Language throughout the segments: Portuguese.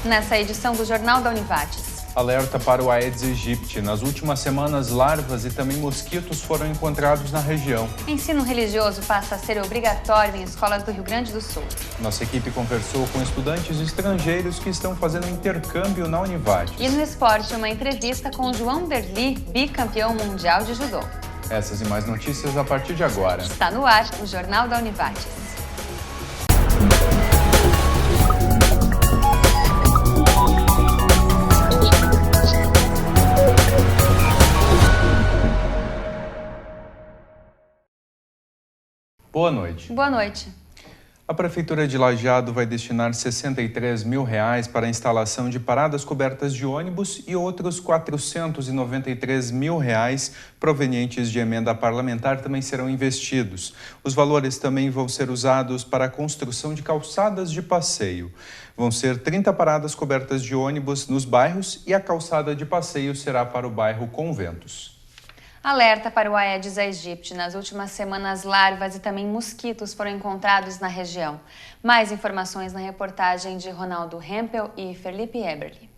Nessa edição do Jornal da Univates. Alerta para o Aedes aegypti. Nas últimas semanas, larvas e também mosquitos foram encontrados na região. Ensino religioso passa a ser obrigatório em escolas do Rio Grande do Sul. Nossa equipe conversou com estudantes estrangeiros que estão fazendo intercâmbio na Univates. E no esporte, uma entrevista com João Derli, bicampeão mundial de judô. Essas e mais notícias a partir de agora. Está no ar o Jornal da Univates. Boa noite. Boa noite. A Prefeitura de Lajeado vai destinar R$ 63 mil para a instalação de paradas cobertas de ônibus e outros R$ 493 mil provenientes de emenda parlamentar também serão investidos. Os valores também vão ser usados para a construção de calçadas de passeio. Vão ser 30 paradas cobertas de ônibus nos bairros e a calçada de passeio será para o bairro Conventos. Alerta para o Aedes aegypti. Nas últimas semanas, larvas e também mosquitos foram encontrados na região. Mais informações na reportagem de Ronaldo Hempel e Felipe Eberle.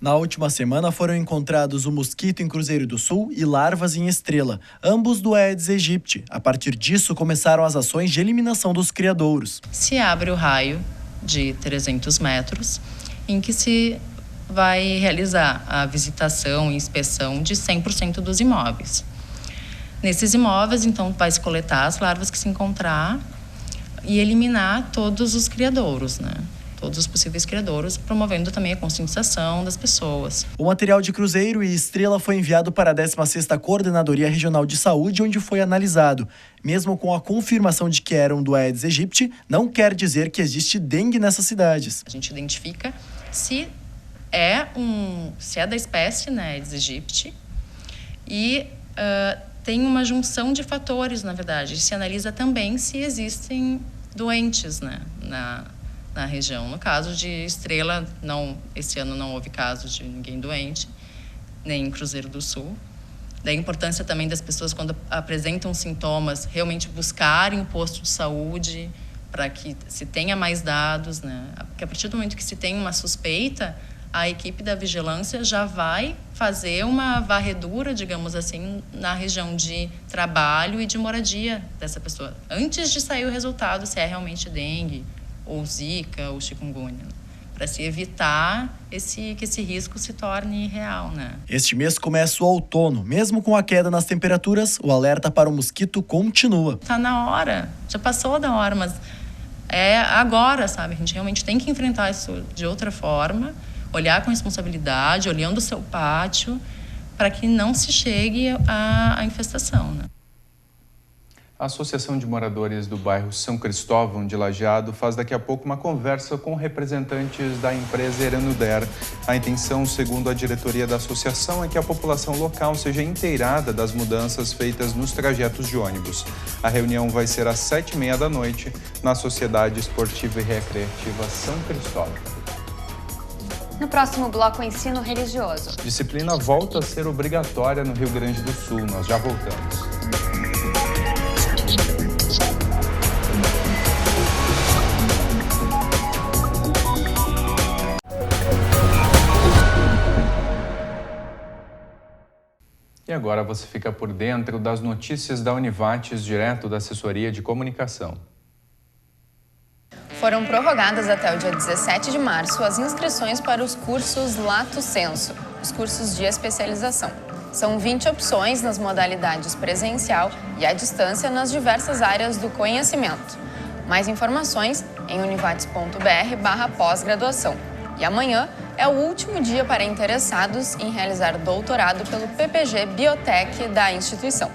Na última semana foram encontrados o mosquito em Cruzeiro do Sul e larvas em Estrela, ambos do Aedes aegypti. A partir disso, começaram as ações de eliminação dos criadouros. Se abre o raio de 300 metros, em que se vai realizar a visitação e inspeção de 100% dos imóveis. Nesses imóveis, então, vai se coletar as larvas que se encontrar e eliminar todos os criadouros, né? Todos os possíveis criadouros, promovendo também a conscientização das pessoas. O material de Cruzeiro e Estrela foi enviado para a 16ª Coordenadoria Regional de Saúde, onde foi analisado. Mesmo com a confirmação de que eram do Aedes aegypti, não quer dizer que existe dengue nessas cidades. A gente identifica se é da espécie, né, Aedes aegypti, e tem uma junção de fatores, na verdade. Se analisa também se existem doentes, né, na região. No caso de Estrela, esse ano não houve caso de ninguém doente, nem em Cruzeiro do Sul. Da importância também das pessoas, quando apresentam sintomas, realmente buscarem o posto de saúde para que se tenha mais dados, né? Porque a partir do momento que se tem uma suspeita, a equipe da vigilância já vai fazer uma varredura, digamos assim, na região de trabalho e de moradia dessa pessoa, antes de sair o resultado se é realmente dengue, ou zika, ou chikungunya, para se evitar que esse risco se torne real, né? Este mês começa o outono. Mesmo com a queda nas temperaturas, o alerta para o mosquito continua. Está na hora, já passou da hora, mas é agora, sabe? A gente realmente tem que enfrentar isso de outra forma, olhar com responsabilidade, olhando o seu pátio, para que não se chegue à infestação, né? A Associação de Moradores do bairro São Cristóvão de Lajeado faz daqui a pouco uma conversa com representantes da empresa Eranuder. A intenção, segundo a diretoria da associação, é que a população local seja inteirada das mudanças feitas nos trajetos de ônibus. A reunião vai ser às 19h30 na Sociedade Esportiva e Recreativa São Cristóvão. No próximo bloco, o ensino religioso. Disciplina volta a ser obrigatória no Rio Grande do Sul. Nós já voltamos. E agora você fica por dentro das notícias da Univates, direto da Assessoria de Comunicação. Foram prorrogadas até o dia 17 de março as inscrições para os cursos Lato Sensu, os cursos de especialização. São 20 opções nas modalidades presencial e à distância nas diversas áreas do conhecimento. Mais informações em univates.br/pós-graduação. E amanhã é o último dia para interessados em realizar doutorado pelo PPG Biotech da instituição.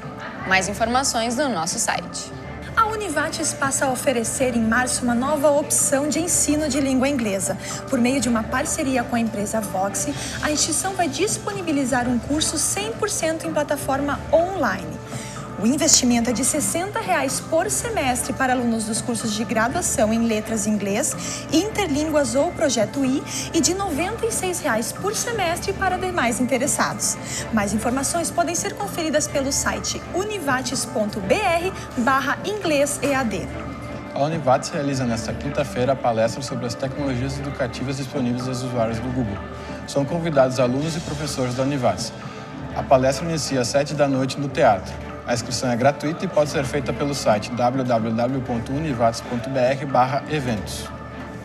Mais informações no nosso site. A Univates passa a oferecer em março uma nova opção de ensino de língua inglesa. Por meio de uma parceria com a empresa Voxy, a instituição vai disponibilizar um curso 100% em plataforma online. O investimento é de R$ 60 por semestre para alunos dos cursos de graduação em Letras Inglês, Interlínguas ou Projeto I e de R$ 96 por semestre para demais interessados. Mais informações podem ser conferidas pelo site univates.br/inglês-EAD. A Univates realiza nesta quinta-feira a palestra sobre as tecnologias educativas disponíveis aos usuários do Google. São convidados alunos e professores da Univates. A palestra inicia às 19h no teatro. A inscrição é gratuita e pode ser feita pelo site www.univates.br/eventos.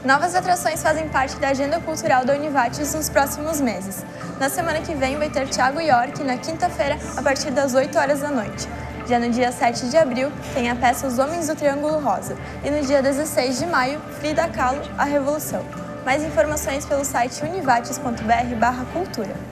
Novas atrações fazem parte da agenda cultural da Univates nos próximos meses. Na semana que vem vai ter Thiago York na quinta-feira, a partir das 8h da noite. Já no dia 7 de abril, tem a peça Os Homens do Triângulo Rosa. E no dia 16 de maio, Frida Kahlo, A Revolução. Mais informações pelo site univates.br/cultura.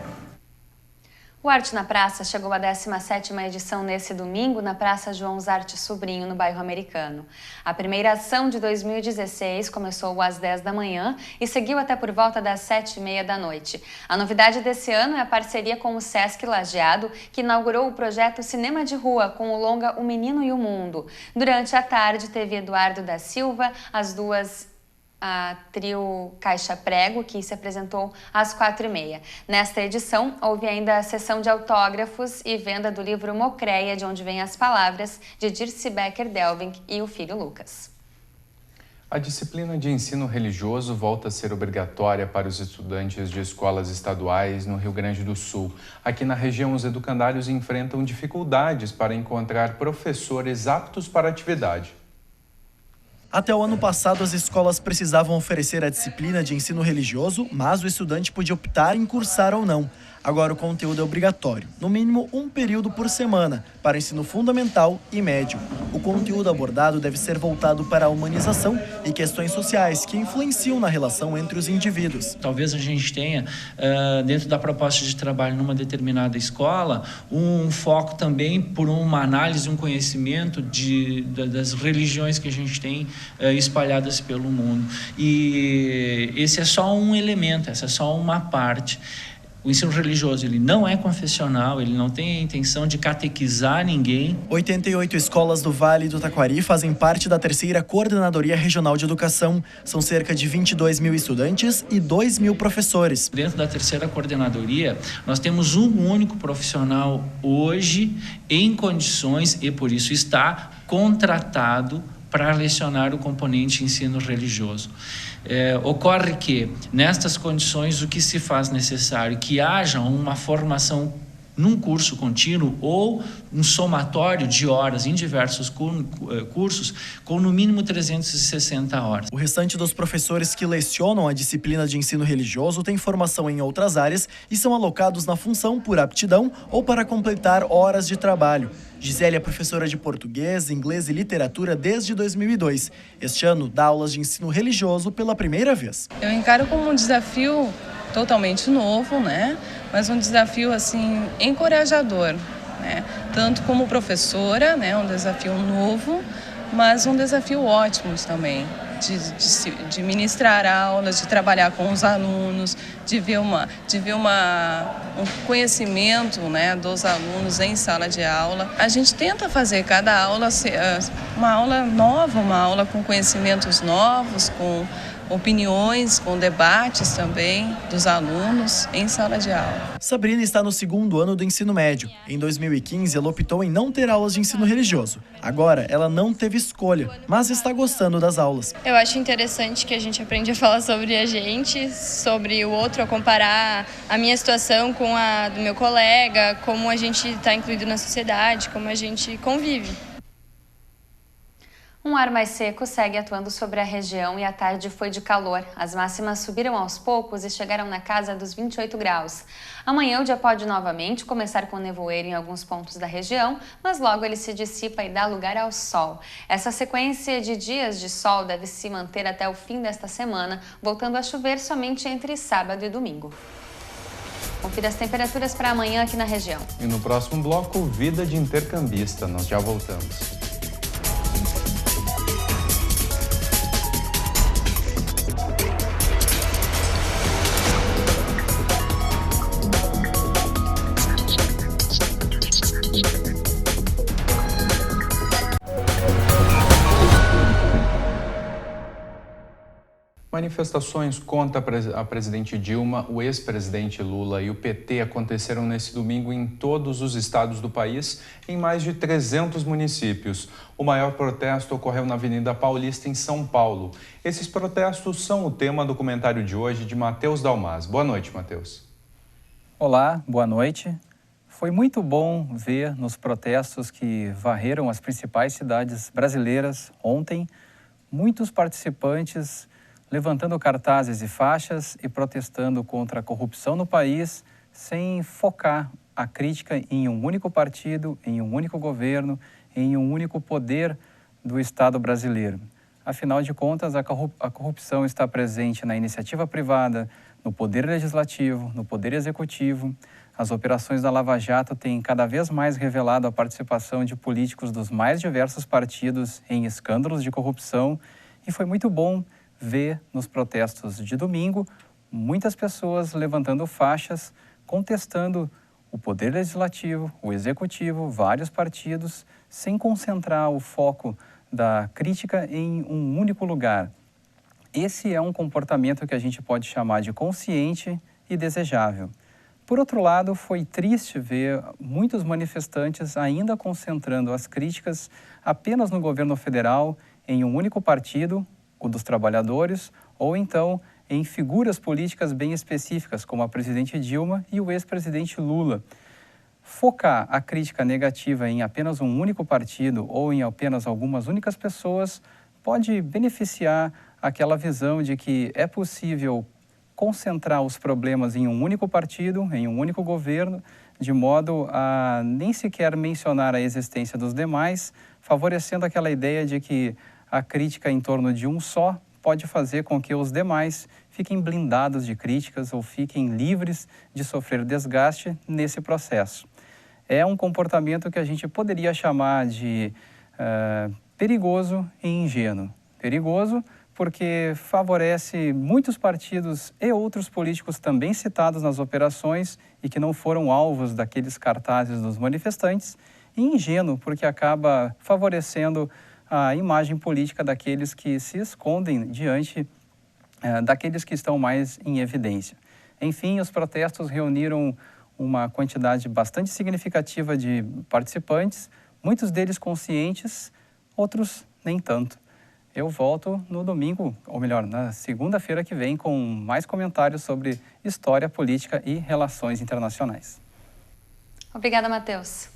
O Arte na Praça chegou à 17ª edição nesse domingo na Praça João Zarte Sobrinho, no bairro Americano. A primeira ação de 2016 começou às 10 da manhã e seguiu até por volta das 7h30 da noite. A novidade desse ano é a parceria com o Sesc Lajeado, que inaugurou o projeto Cinema de Rua com o longa O Menino e o Mundo. Durante a tarde teve Eduardo da Silva, a trio Caixa Prego, que se apresentou às 4h30. Nesta edição, houve ainda a sessão de autógrafos e venda do livro Mocreia, de onde vêm as palavras, de Dirce Becker Delving e o filho Lucas. A disciplina de ensino religioso volta a ser obrigatória para os estudantes de escolas estaduais no Rio Grande do Sul. Aqui na região, os educandários enfrentam dificuldades para encontrar professores aptos para a atividade. Até o ano passado, as escolas precisavam oferecer a disciplina de ensino religioso, mas o estudante podia optar em cursar ou não. Agora o conteúdo é obrigatório, no mínimo um período por semana, para ensino fundamental e médio. O conteúdo abordado deve ser voltado para a humanização e questões sociais que influenciam na relação entre os indivíduos. Talvez a gente tenha, dentro da proposta de trabalho numa determinada escola, um foco também por uma análise, um conhecimento das religiões que a gente tem espalhadas pelo mundo. E esse é só um elemento, essa é só uma parte. O ensino religioso, ele não é confessional, ele não tem a intenção de catequizar ninguém. 88 escolas do Vale do Taquari fazem parte da 3ª Coordenadoria Regional de Educação. São cerca de 22 mil estudantes e 2 mil professores. Dentro da 3ª Coordenadoria, nós temos um único profissional hoje em condições, e por isso está contratado para lecionar o componente ensino religioso. Ocorre que, nestas condições, o que se faz necessário? Que haja uma formação num curso contínuo ou um somatório de horas em diversos cursos com no mínimo 360 horas. O restante dos professores que lecionam a disciplina de ensino religioso têm formação em outras áreas e são alocados na função por aptidão ou para completar horas de trabalho. Gisele é professora de português, inglês e literatura desde 2002. Este ano, dá aulas de ensino religioso pela primeira vez. Eu encaro como um desafio totalmente novo, né? Mas um desafio assim encorajador, né? Tanto como professora, né? Um desafio novo, mas um desafio ótimo também. De ministrar aulas, de trabalhar com os alunos, de ver um conhecimento, né, dos alunos em sala de aula. A gente tenta fazer cada aula uma aula nova, uma aula com conhecimentos novos, com opiniões, com debates também dos alunos em sala de aula. Sabrina está no 2º ano do ensino médio. Em 2015, ela optou em não ter aulas de ensino religioso. Agora, ela não teve escolha, mas está gostando das aulas. Eu acho interessante que a gente aprende a falar sobre a gente, sobre o outro, a comparar a minha situação com a do meu colega, como a gente está incluído na sociedade, como a gente convive. Um ar mais seco segue atuando sobre a região e a tarde foi de calor. As máximas subiram aos poucos e chegaram na casa dos 28 graus. Amanhã o dia pode novamente começar com nevoeiro em alguns pontos da região, mas logo ele se dissipa e dá lugar ao sol. Essa sequência de dias de sol deve se manter até o fim desta semana, voltando a chover somente entre sábado e domingo. Confira as temperaturas para amanhã aqui na região. E no próximo bloco, vida de intercambista. Nós já voltamos. manifestações contra a presidente Dilma, o ex-presidente Lula e o PT aconteceram nesse domingo em todos os estados do país, em mais de 300 municípios. O maior protesto ocorreu na Avenida Paulista, em São Paulo. Esses protestos são o tema do comentário de hoje de Matheus Dalmas. Boa noite, Matheus. Olá, boa noite. Foi muito bom ver nos protestos que varreram as principais cidades brasileiras ontem, muitos participantes levantando cartazes e faixas e protestando contra a corrupção no país, sem focar a crítica em um único partido, em um único governo, em um único poder do Estado brasileiro. Afinal de contas, a corrupção está presente na iniciativa privada, no poder legislativo, no poder executivo. As operações da Lava Jato têm cada vez mais revelado a participação de políticos dos mais diversos partidos em escândalos de corrupção, e foi muito bom ver nos protestos de domingo muitas pessoas levantando faixas, contestando o poder legislativo, o executivo, vários partidos, sem concentrar o foco da crítica em um único lugar. Esse é um comportamento que a gente pode chamar de consciente e desejável. Por outro lado, foi triste ver muitos manifestantes ainda concentrando as críticas apenas no governo federal, em um único partido, o dos trabalhadores, ou então em figuras políticas bem específicas, como a presidente Dilma e o ex-presidente Lula. Focar a crítica negativa em apenas um único partido ou em apenas algumas únicas pessoas pode beneficiar aquela visão de que é possível concentrar os problemas em um único partido, em um único governo, de modo a nem sequer mencionar a existência dos demais, favorecendo aquela ideia de que a crítica em torno de um só pode fazer com que os demais fiquem blindados de críticas ou fiquem livres de sofrer desgaste nesse processo. É um comportamento que a gente poderia chamar de perigoso e ingênuo. Perigoso porque favorece muitos partidos e outros políticos também citados nas operações e que não foram alvos daqueles cartazes dos manifestantes, e ingênuo porque acaba favorecendo a imagem política daqueles que se escondem diante daqueles que estão mais em evidência. Enfim, os protestos reuniram uma quantidade bastante significativa de participantes, muitos deles conscientes, outros nem tanto. Eu volto no domingo, ou melhor, na segunda-feira que vem, com mais comentários sobre história, política e relações internacionais. Obrigada, Matheus.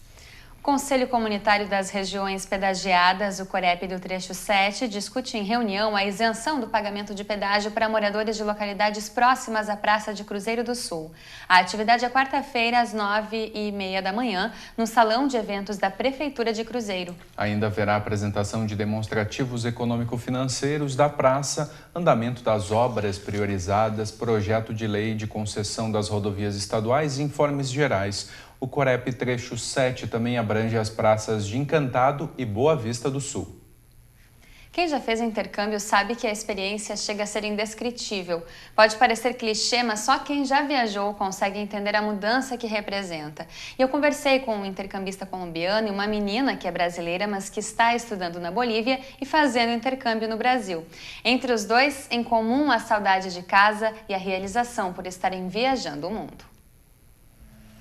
O Conselho Comunitário das Regiões Pedagiadas, o COREP do Trecho 7, discute em reunião a isenção do pagamento de pedágio para moradores de localidades próximas à Praça de Cruzeiro do Sul. A atividade é quarta-feira, às 9h30 da manhã, no Salão de Eventos da Prefeitura de Cruzeiro. Ainda haverá apresentação de demonstrativos econômico-financeiros da praça, andamento das obras priorizadas, projeto de lei de concessão das rodovias estaduais e informes gerais. O COREP Trecho 7 também abrange as praças de Encantado e Boa Vista do Sul. Quem já fez intercâmbio sabe que a experiência chega a ser indescritível. Pode parecer clichê, mas só quem já viajou consegue entender a mudança que representa. E eu conversei com um intercambista colombiano e uma menina que é brasileira, mas que está estudando na Bolívia e fazendo intercâmbio no Brasil. Entre os dois, em comum a saudade de casa e a realização por estarem viajando o mundo.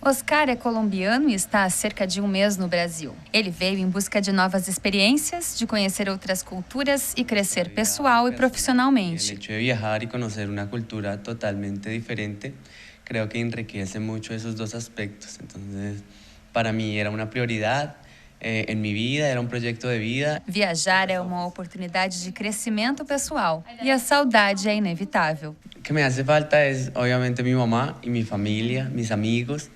Oscar é colombiano e está há cerca de um mês no Brasil. Ele veio em busca de novas experiências, de conhecer outras culturas e crescer pessoal e profissionalmente. O hecho de viajar e conhecer uma cultura totalmente diferente, creo que enriquece muito esses dois aspectos. Então, para mim era uma prioridade em minha vida, era um projeto de vida. Viajar é uma oportunidade de crescimento pessoal e a saudade é inevitável. O que me hace falta é, obviamente, minha mamá e minha família, meus amigos,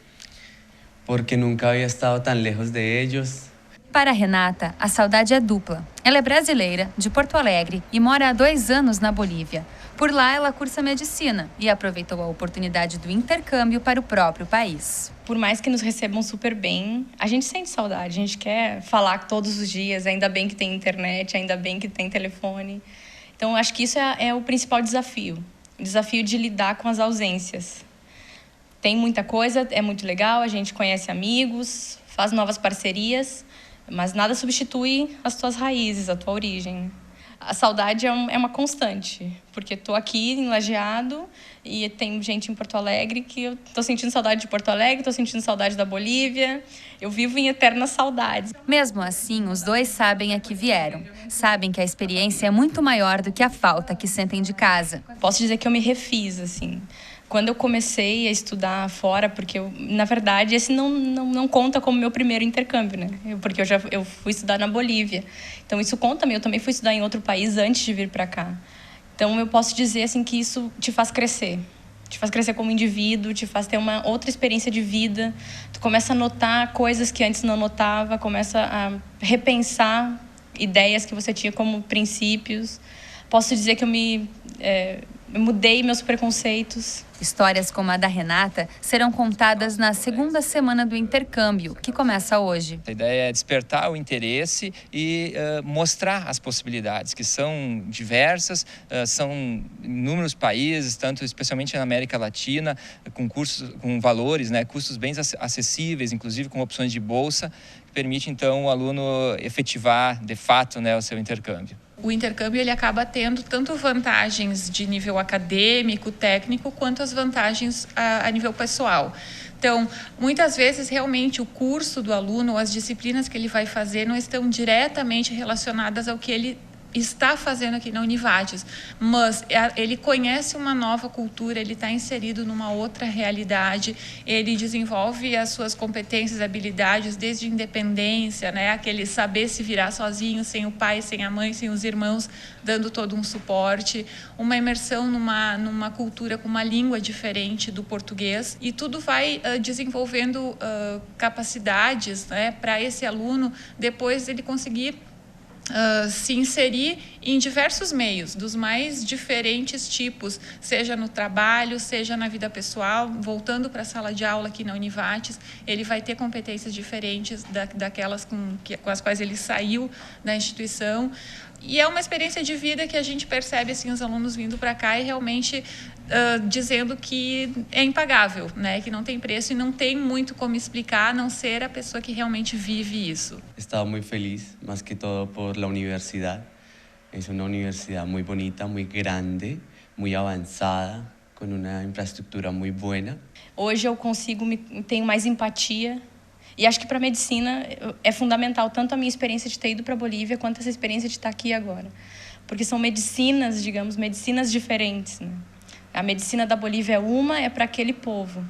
porque nunca havia estado tão lejos de eles. Para Renata, a saudade é dupla. Ela é brasileira, de Porto Alegre, e mora há 2 anos na Bolívia. Por lá, ela cursa medicina e aproveitou a oportunidade do intercâmbio para o próprio país. Por mais que nos recebam super bem, a gente sente saudade, a gente quer falar todos os dias, ainda bem que tem internet, ainda bem que tem telefone. Então, acho que isso é o principal desafio, o desafio de lidar com as ausências. Tem muita coisa, é muito legal, a gente conhece amigos, faz novas parcerias, mas nada substitui as tuas raízes, a tua origem. a saudade é uma constante, porque estou aqui em Lajeado e tem gente em Porto Alegre que eu estou sentindo saudade de Porto Alegre, estou sentindo saudade da Bolívia, eu vivo em eternas saudades. Mesmo assim, os dois sabem a que vieram, sabem que a experiência é muito maior do que a falta que sentem de casa. Posso dizer que eu me refiz, assim. Quando eu comecei a estudar fora, porque na verdade esse não conta como meu primeiro intercâmbio, né? Porque eu fui estudar na Bolívia. Então isso conta, eu também fui estudar em outro país antes de vir para cá. Então eu posso dizer assim que isso te faz crescer. Te faz crescer como indivíduo, te faz ter uma outra experiência de vida. Tu começa a notar coisas que antes não notava, começa a repensar ideias que você tinha como princípios. Posso dizer que eu mudei meus preconceitos. Histórias como a da Renata serão contadas na segunda semana do intercâmbio, que começa hoje. A ideia é despertar o interesse e mostrar as possibilidades, que são diversas, são inúmeros países, tanto especialmente na América Latina, com cursos, com valores, né, custos bem acessíveis, inclusive com opções de bolsa, que permite então o aluno efetivar de fato, né, o seu intercâmbio. O intercâmbio ele acaba tendo tanto vantagens de nível acadêmico, técnico, quanto as vantagens a nível pessoal. Então, muitas vezes, realmente, o curso do aluno ou as disciplinas que ele vai fazer não estão diretamente relacionadas ao que ele está fazendo aqui na Univates, mas ele conhece uma nova cultura, ele está inserido numa outra realidade, ele desenvolve as suas competências, habilidades, desde independência, né, aquele saber se virar sozinho, sem o pai, sem a mãe, sem os irmãos, dando todo um suporte, uma imersão numa cultura com uma língua diferente do português, e tudo vai desenvolvendo capacidades, né, para esse aluno depois ele conseguir se inserir em diversos meios, dos mais diferentes tipos, seja no trabalho, seja na vida pessoal. Voltando para a sala de aula aqui na Univates, ele vai ter competências diferentes daquelas com as quais ele saiu da instituição. E é uma experiência de vida que a gente percebe assim, os alunos vindo para cá e realmente dizendo que é impagável, né? Que não tem preço e não tem muito como explicar, a não ser a pessoa que realmente vive isso. Estava muito feliz, mais que todo por la universidad. É uma universidade muito bonita, muito grande, muito avançada, com uma infraestrutura muito boa. Hoje eu tenho mais empatia. E acho que para a medicina é fundamental tanto a minha experiência de ter ido para a Bolívia quanto essa experiência de estar aqui agora. Porque são medicinas, digamos, medicinas diferentes, né? A medicina da Bolívia é para aquele povo.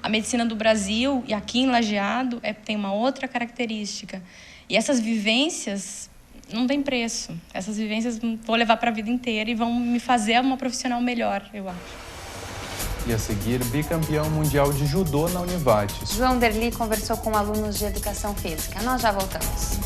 A medicina do Brasil, e aqui em Lajeado, tem uma outra característica. E essas vivências não têm preço. Essas vivências vou levar para a vida inteira e vão me fazer uma profissional melhor, eu acho. E a seguir, bicampeão mundial de judô na Univates. João Derli conversou com alunos de educação física. Nós já voltamos.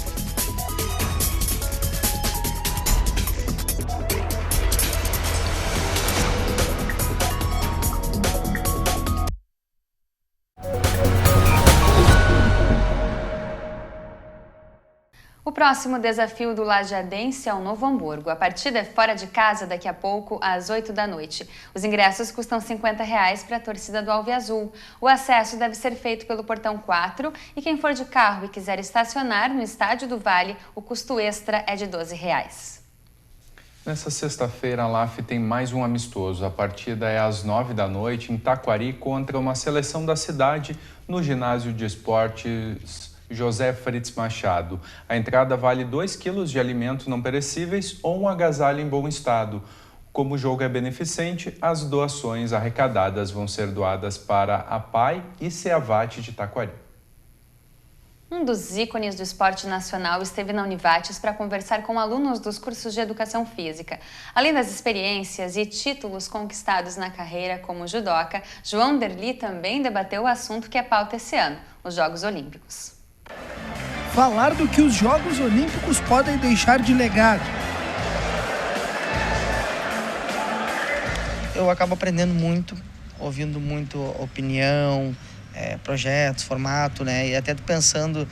O próximo desafio do lajeadense é o Novo Hamburgo. A partida é fora de casa daqui a pouco, às 8 da noite. Os ingressos custam R$ 50 para a torcida do Alviazul. O acesso deve ser feito pelo portão 4 e quem for de carro e quiser estacionar no Estádio do Vale, o custo extra é de R$ 12. Nessa sexta-feira, a LAF tem mais um amistoso. A partida é às 9 da noite em Taquari contra uma seleção da cidade no ginásio de esportes José Fritz Machado. A entrada vale 2 quilos de alimentos não perecíveis ou um agasalho em bom estado. Como o jogo é beneficente, as doações arrecadadas vão ser doadas para a PAI e CEAVAT de Taquari. Um dos ícones do esporte nacional esteve na Univates para conversar com alunos dos cursos de educação física. Além das experiências e títulos conquistados na carreira como judoca, João Derli também debateu o assunto que é pauta esse ano, os Jogos Olímpicos. Falar do que os Jogos Olímpicos podem deixar de legado. Eu acabo aprendendo muito, ouvindo muito opinião, projetos, formato, né? E até pensando,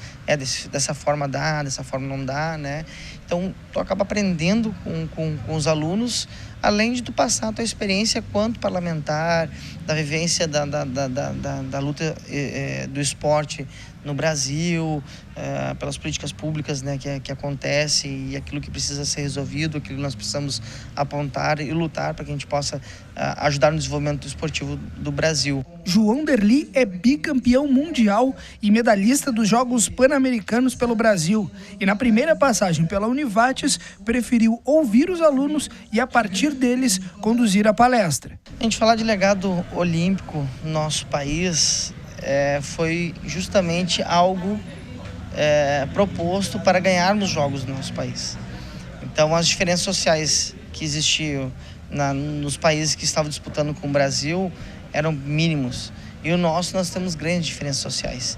dessa forma dá, dessa forma não dá, né? Então, tu acaba aprendendo com os alunos, além de tu passar a tua experiência quanto parlamentar, da vivência da luta do esporte no Brasil, pelas políticas públicas, né, que acontece e aquilo que precisa ser resolvido, aquilo que nós precisamos apontar e lutar para que a gente possa ajudar no desenvolvimento esportivo do Brasil. João Derli é bicampeão mundial e medalhista dos Jogos Pan-Americanos pelo Brasil. E na primeira passagem pela Univates, preferiu ouvir os alunos e, a partir deles, conduzir a palestra. A gente falar de legado olímpico no nosso país foi justamente algo proposto para ganharmos jogos no nosso país. Então, as diferenças sociais que existiam nos países que estavam disputando com o Brasil eram mínimos. E nós temos grandes diferenças sociais.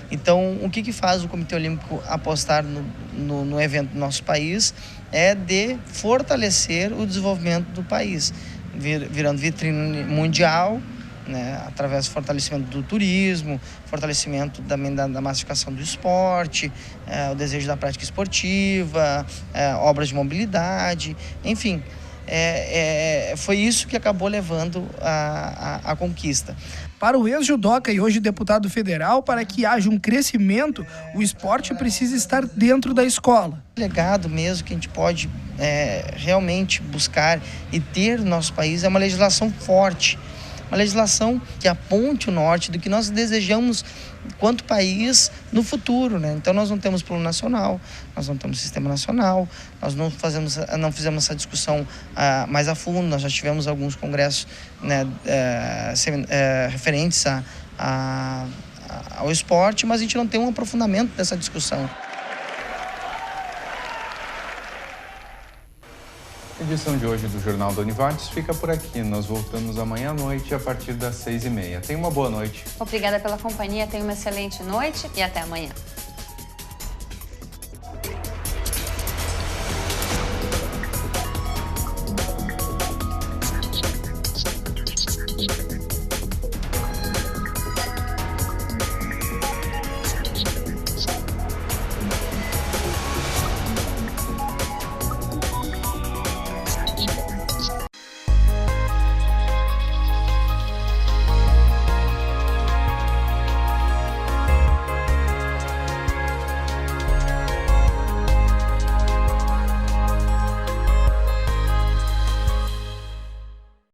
Então, o que faz o Comitê Olímpico apostar no evento do nosso país é de fortalecer o desenvolvimento do país, virando vitrine mundial, né, através do fortalecimento do turismo, fortalecimento também da massificação do esporte, o desejo da prática esportiva, obras de mobilidade, enfim. Foi isso que acabou levando a conquista. Para o ex-judoca e hoje deputado federal, para que haja um crescimento, o esporte precisa estar dentro da escola. O legado mesmo que a gente pode realmente buscar e ter no nosso país é uma legislação forte, uma legislação que aponte o norte do que nós desejamos quanto país no futuro, né? Então nós não temos plano nacional, nós não temos sistema nacional, nós não fizemos essa discussão mais a fundo. Nós já tivemos alguns congressos, né, referentes ao esporte, mas a gente não tem um aprofundamento dessa discussão. A edição de hoje do Jornal da Univates fica por aqui. Nós voltamos amanhã à noite a partir das 6h30. Tenha uma boa noite. Obrigada pela companhia, tenha uma excelente noite e até amanhã.